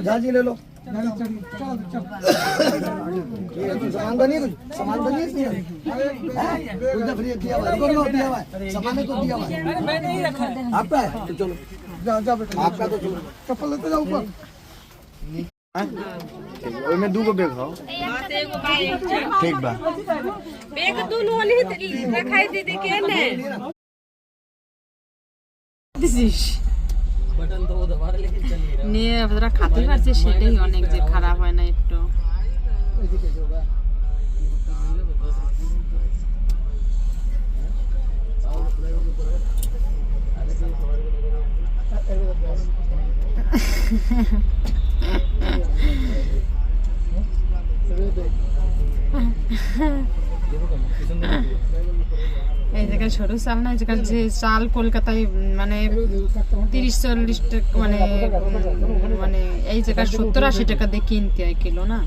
झांझी ले लो। सामान तो नहीं, कुछ सामान तो नहीं है, कुछ तो फ्री दिया हुआ है, दिया हुआ है, सामान तो दिया हुआ है, मैं नहीं रखा है, आपका है तो चलो जा बेटा, आपका तो चलो, चप्पल लेते जाओ ऊपर। ओए में दू को बैग खाओ, ठीक बा बैग दोनों वाली रखाई दे दे के ने দিছিস বাটন তো দবারে লেগে চলে নিয়ে ওরা খাতে পারছে, সেটাই অনেক যে খারাপ হয় না একটু। এই জায়গায় সরু চাল না, যে চাল কলকাতায় মানে 30-40 টাকা, মানে মানে এই জায়গায় 70-80 টাকা দিয়ে কিনতে হয় কিলো না।